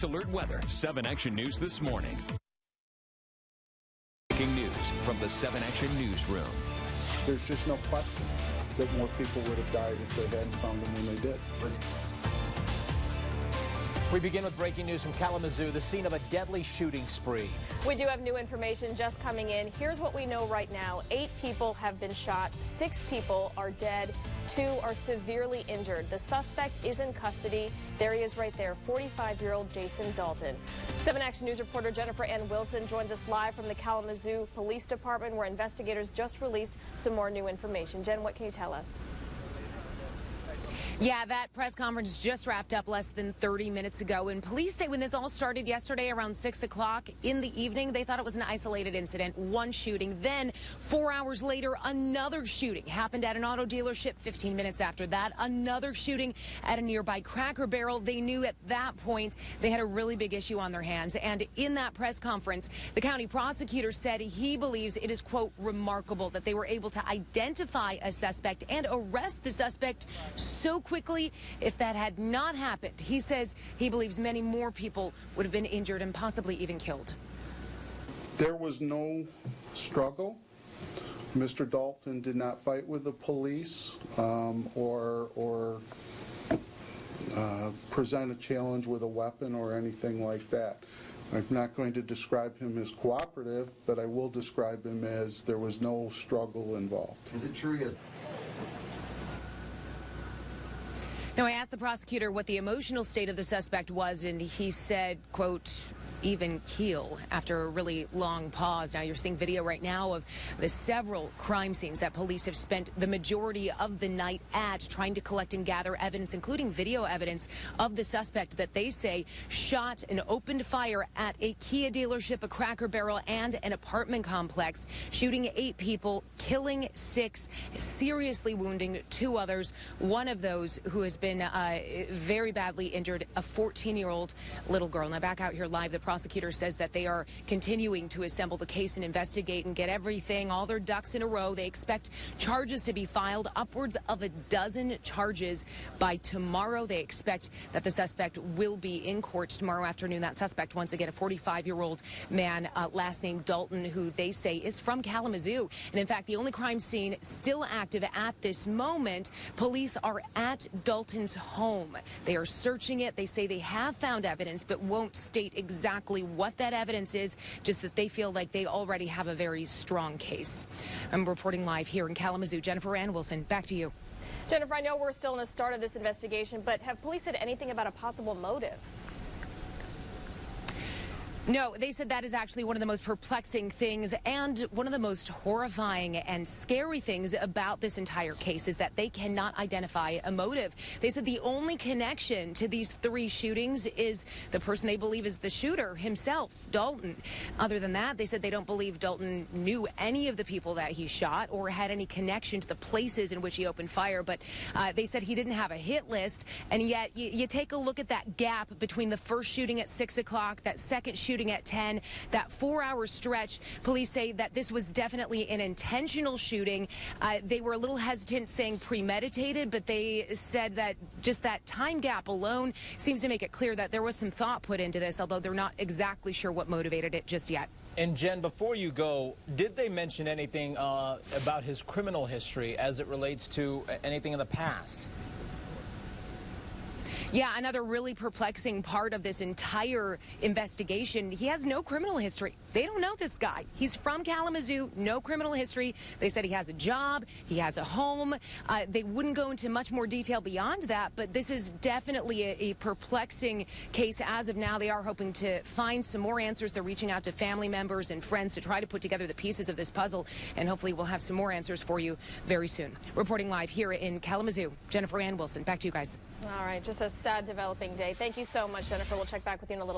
Alert weather, 7 Action News this morning. Breaking news from the 7 Action Newsroom. There's just no question that more people would have died if they hadn't found them when they did. We begin with breaking news from Kalamazoo, the scene of a deadly shooting spree. We do have new information just coming in. Here's what we know right now. 8 people have been shot. 6 people are dead. 2 are severely injured. The suspect is in custody. There he is right there, 45-year-old Jason Dalton. 7 Action News reporter Jennifer Ann Wilson joins us live from the Kalamazoo Police Department, where investigators just released some more new information. Jen, what can you tell us? Yeah, that press conference just wrapped up less than 30 minutes ago. And police say when this all started yesterday around 6 o'clock in the evening, they thought it was an isolated incident, one shooting. Then 4 hours later, another shooting happened at an auto dealership. 15 minutes after that, another shooting at a nearby Cracker Barrel. They knew at that point they had a really big issue on their hands. And in that press conference, the county prosecutor said he believes it is, quote, remarkable that they were able to identify a suspect and arrest the suspect so quickly. If that had not happened, he says he believes many more people would have been injured and possibly even killed. There was no struggle. Mr. Dalton did not fight with the police or present a challenge with a weapon or anything like that. I'm not going to describe him as cooperative, but I will describe him as there was no struggle involved. Is it true he has... Now, I asked the prosecutor what the emotional state of the suspect was, and he said, quote, even keel, after a really long pause. Now, you're seeing video right now of the several crime scenes that police have spent the majority of the night at, trying to collect and gather evidence, including video evidence of the suspect that they say shot and opened fire at a Kia dealership, a Cracker Barrel, and an apartment complex, shooting 8 people, killing 6, seriously wounding 2 others. One of those who has been very badly injured, a 14-year-old little girl. Now, back out here live, the prosecutor says that they are continuing to assemble the case and investigate and get everything, all their ducks in a row. They expect charges to be filed, upwards of a dozen charges by tomorrow. They expect that the suspect will be in court tomorrow afternoon. That suspect, once again, a 45-year-old man, last name Dalton, who they say is from Kalamazoo. And in fact, the only crime scene still active at this moment, police are at Dalton's home. They are searching it. They say they have found evidence, but won't state exactly what that evidence is, just that they feel like they already have a very strong case. I'm reporting live here in Kalamazoo. Jennifer Ann Wilson, back to you. Jennifer, I know we're still in the start of this investigation, but have police said anything about a possible motive? No, they said that is actually one of the most perplexing things and one of the most horrifying and scary things about this entire case is that they cannot identify a motive. They said the only connection to these 3 shootings is the person they believe is the shooter himself, Dalton. Other than that, they said they don't believe Dalton knew any of the people that he shot or had any connection to the places in which he opened fire, but they said he didn't have a hit list, and yet you take a look at that gap between the first shooting at 6 o'clock, that second shooting at 10, that 4-hour stretch. Police say that this was definitely an intentional shooting. They were a little hesitant saying premeditated, but they said that just that time gap alone seems to make it clear that there was some thought put into this, although they're not exactly sure what motivated it just yet. And Jen, before you go, did they mention anything about his criminal history as it relates to anything in the past? Yeah, another really perplexing part of this entire investigation, he has no criminal history. They don't know this guy. He's from Kalamazoo, no criminal history. They said he has a job, he has a home. They wouldn't go into much more detail beyond that, but this is definitely a perplexing case as of now. They are hoping to find some more answers. They're reaching out to family members and friends to try to put together the pieces of this puzzle, and hopefully we'll have some more answers for you very soon. Reporting live here in Kalamazoo, Jennifer Ann Wilson. Back to you guys. All right, just a sad developing day. Thank you so much, Jennifer. We'll check back with you in a little bit.